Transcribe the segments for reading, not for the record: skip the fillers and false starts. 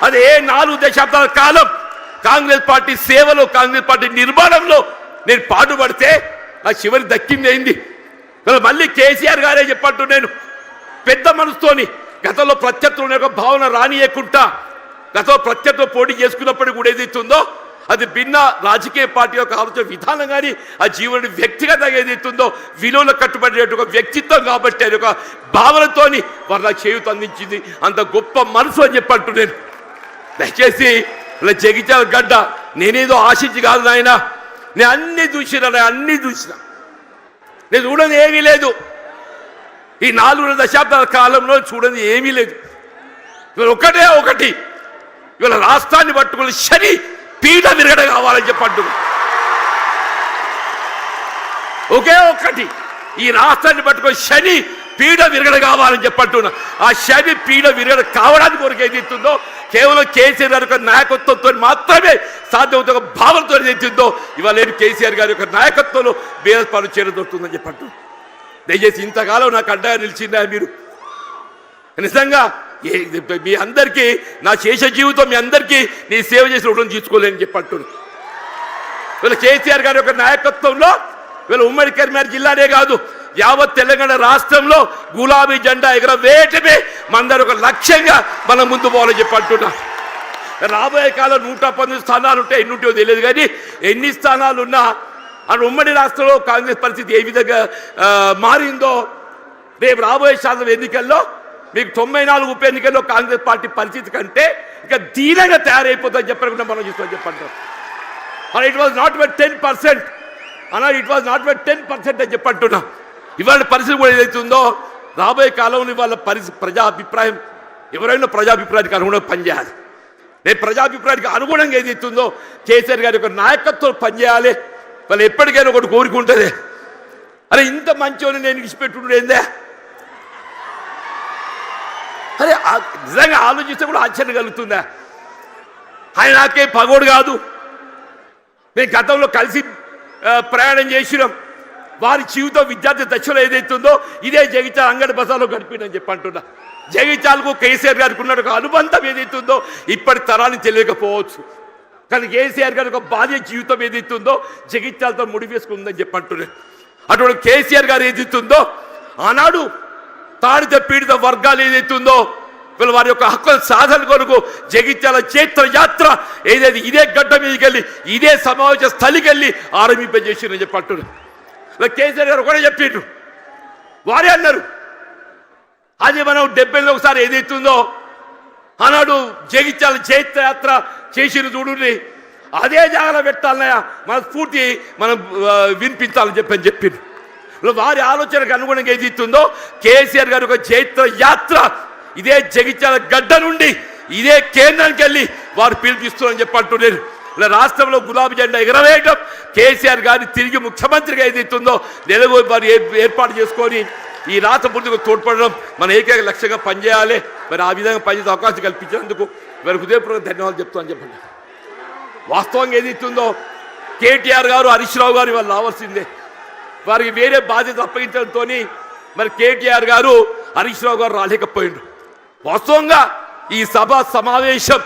అదే 4 దశాబ్దాల కాలం కాంగ్రెస్ పార్టీ సేవలో, కాంగ్రెస్ పార్టీ నిర్మాణంలో నేను పాటుపడితే ఆ చివరి దక్కింది అయింది. మళ్ళీ కేసీఆర్ గారే చెప్పట్టు నేను పెద్ద మనసుతోని గతంలో ప్రత్యర్థులు ఒక భావన రానియకుండా గతంలో ప్రత్యర్థులు పోటీ చేసుకున్నప్పటికీ కూడా ఏదైతుందో అది భిన్న రాజకీయ పార్టీ యొక్క ఆలోచన విధానం కానీ ఆ జీవన వ్యక్తిగతంగా ఏదైతుందో విలువలు కట్టుబడే ఒక వ్యక్తిత్వం కాబట్టి అది ఒక భావనతోని వాళ్ళకి చేయూత అందించింది. అంత గొప్ప మనసు అని చెప్పట్టు నేను దయచేసి ఇలా జగిత్యాల గడ్డ నేనేదో ఆశించి కాదు నాయన, నేను అన్ని చూసినా నేను చూడని ఏమీ లేదు. ఈ 4 దశాబ్దాల కాలంలో చూడని ఏమీ లేదు. ఇవాళ ఒకటి ఇవాళ రాష్ట్రాన్ని పట్టుకుని శని పీఠ విరగడ కావాలని చెప్పండు. ఒకే ఒకటి ఈ రాష్ట్రాన్ని పట్టుకొని శని పీఠ విరగడ కావాలని చెప్పంటున్నా. ఆ శని పీఠ విరగడ కావడానికి కొరకు ఏదైతుందో కేవలం కేసీఆర్ గారి యొక్క నాయకత్వంతో మాత్రమే సాధ్యమవుతుంది. ఒక భావనతో ఏదైతుందో ఇవాళ నేను కేసీఆర్ గారి యొక్క నాయకత్వంలో బీఆర్ఎస్ పార్టీ చేరదొరుకుతుందని చెప్పంటు. దయచేసి ఇంతకాలం నాకు అడ్డగా నిలిచిందా మీరు? నిజంగా మీ అందరికీ నా శేష జీవితం మీ అందరికీ నీ సేవ చేసి రుణం తీసుకోలేని చెప్పంటున్నాను. వీళ్ళ కేసీఆర్ గారి యొక్క నాయకత్వంలో వీళ్ళ ఉమ్మడి కరీంనగర్ జిల్లానే కాదు యావత్ తెలంగాణ రాష్ట్రంలో గులాబీ జెండా ఎగరవేయటమే మనందరూ ఒక లక్ష్యంగా మనం ముందు పోవాలని చెప్పంటున్నా. రాబోయే కాలం 119 స్థానాలు ఉంటే ఎన్ని ఉంటాయో తెలియదు, కానీ ఎన్ని స్థానాలు ఉన్నా అని ఉమ్మడి రాష్ట్రంలో కాంగ్రెస్ పరిస్థితి ఏ విధంగా మారిందో రేపు రాబోయే శాసన ఎన్నికల్లో మీకు 94 ఉప ఎన్నికల్లో కాంగ్రెస్ పార్టీ పరిస్థితి కంటే ఇక దీనంగా తయారైపోతుందని చెప్పకుండా మనం చూస్తామని చెప్పంటాం. ఇట్ వాజ్ నాట్ బట్ 10% అన్నా, ఇట్ వాజ్ నాట్ బట్ 10% అని చెప్పంటున్నా. ఇవాళ పరిస్థితి కూడా ఏదైతుందో రాబోయే కాలంలో ఇవాళ ప్రజాభిప్రాయం ఎవరైనా ప్రజాభిప్రాయానికి అనుగుణంగా పనిచేయాలి. రేపు ప్రజాభిప్రాయానికి అనుగుణంగా ఏదైతుందో కేసీఆర్ గారి యొక్క నాయకత్వం పనిచేయాలి. వాళ్ళు ఎప్పటికైనా ఒకటి కోరుకుంటుంది, అరే ఇంత మంచోని నేను విడిచిపెట్టుండే ఏందే, అరే నిజంగా ఆలోచిస్తే కూడా ఆశ్చర్యం కలుగుతుందా? ఆయన నాకే పగోడు కాదు, మేము గతంలో కలిసి ప్రయాణం చేసినాం. వారి జీవితం విద్యార్థి దశలో ఏదైతుందో ఇదే జగిత్యాల అంగడి బజార్లో గడిపిందని చెప్పి అంటున్నా. జగిత్యాలకు కేసీఆర్ గారికి ఉన్న ఒక అనుబంధం ఏదైతుందో ఇప్పటి తరాన్ని తెలియకపోవచ్చు, కానీ కేసీఆర్ గారి ఒక బాల్య జీవితం ఏదైతుందో జగిత్యాలతో ముడివేసుకుందని చెప్పి అంటున్నాను. అటువంటి కేసీఆర్ గారు ఏదైతుందో ఆనాడు తాడిత పీడిత వర్గాలు ఏదైతుందో వీళ్ళు వారి యొక్క హక్కుల సాధన కొరకు జగిత్యాల చైత్ర యాత్ర ఏదైతే ఇదే గడ్డ మీదకి వెళ్ళి ఇదే సమావేశ స్థలికి వెళ్ళి ఆరంభింపజేసిందని చెప్పి అంటున్నారు. కేసీఆర్ గారు కూడా చెప్పిండ్రు, వారే అన్నారు అది మనం 70లో ఒకసారి ఏదైతుందో ఆనాడు జగిత్యాల చైత్ర యాత్ర చేసిన చూడండి, అదే జాగ్రత్త పెట్టాలన్నయ్య మన స్ఫూర్తి మనం వినిపించాలని చెప్పిండ్రు. వారి ఆలోచనకు అనుగుణంగా ఏదైతుందో కేసీఆర్ గారి ఒక చైత్ర యాత్ర ఇదే జగిత్యాల గడ్డ నుండి ఇదే కేంద్రానికి వెళ్ళి వారు పిలిపిస్తున్నారని చెప్పంటున్నారు. ఇలా రాష్ట్రంలో గులాబీ జెండా ఎగరవేయడం, కేసీఆర్ గారిని తిరిగి ముఖ్యమంత్రిగా ఏదైతుందో నెలగో వారు ఏర్పాటు చేసుకొని ఈ రాష్ట్ర పూర్తిగా తోడ్పడడం మన ఏకైక లక్ష్యంగా పనిచేయాలి. మరి ఆ విధంగా పనిచేసే అవకాశం కల్పించినందుకు మరి హృదయపూర్వక ధన్యవాదాలు చెప్తామని చెప్పండి. వాస్తవంగా ఏదైతుందో కేటీఆర్ గారు హరీష్ రావు గారు వాళ్ళు రావాల్సిందే, వారికి వేరే బాధ్యత అప్పగించడంతో మరి కేటీఆర్ గారు హరీష్ రావు గారు రాలేకపోయిండ్రు. వాస్తవంగా ఈ సభ సమావేశం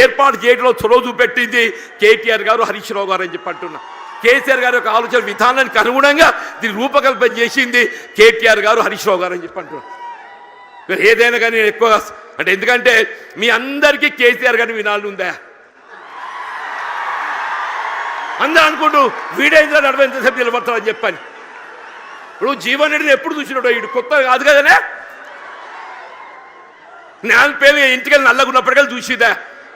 ఏర్పాటు చేయడంలో చొరవ చూపెట్టింది కేటీఆర్ గారు హరీష్ రావు గారు అని చెప్పి అంటున్నా. కేసీఆర్ గారి యొక్క ఆలోచన విధానానికి అనుగుణంగా దీన్ని రూపకల్పన చేసింది కేటీఆర్ గారు హరీష్ రావు గారు అని చెప్పి అంటున్నా. మీరు ఏదైనా కానీ నేను ఎక్కువగా అంటే ఎందుకంటే మీ అందరికీ కేసీఆర్ గారిని వినాలని ఉందా? అందరూ అనుకుంటూ వీడైందో నడవ ఎంతసేపు నిలబడతారని చెప్పని. ఇప్పుడు జీవన్ రెడ్డిని ఎప్పుడు చూసినాడో ఇటు కొత్త కాదు కదనే, నేను పేరు ఇంటికెళ్ళి నల్లగున్నప్పటికీ చూసిదా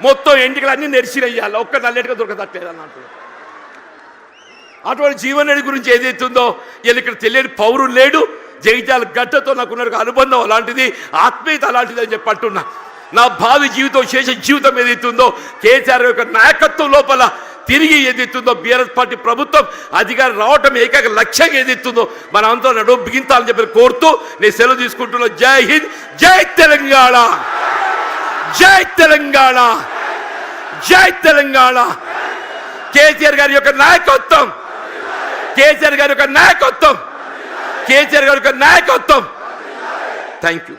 మొత్తం ఎంటికలు అన్నీ నెరిసినయ్యాలి, ఒక్క నల్లెటిగా దొరకదట్లేదు అన్నట్టు. అటువంటి జీవన్ రెడ్డి గురించి ఏదైతుందో వీళ్ళు ఇక్కడ తెలియని పౌరులు లేడు. జగిత్యాల గడ్డతో నాకున్న అనుబంధం అలాంటిది, ఆత్మీయత అలాంటిది అని చెప్పి అంటున్నా. నా భావి జీవితం శేష జీవితం ఏదైతుందో కేసీఆర్ యొక్క నాయకత్వం లోపల తిరిగి ఏదైతుందో బీఆర్ఎస్ పార్టీ ప్రభుత్వం అధికారం రావటం ఏకైక లక్ష్యంగా ఏదైతుందో మన అంతా నడుము బిగించాలని చెప్పి కోరుతూ నేను సెలవు తీసుకుంటున్నా. జై హింద్, జై తెలంగాణ, జై తెలంగాణ, జై తెలంగాణ. కేసీఆర్ గారి యొక్క నాయకత్వం, కేసీఆర్ గారి యొక్క నాయకత్వం, కేసీఆర్ గారి యొక్క నాయకత్వం. Thank you.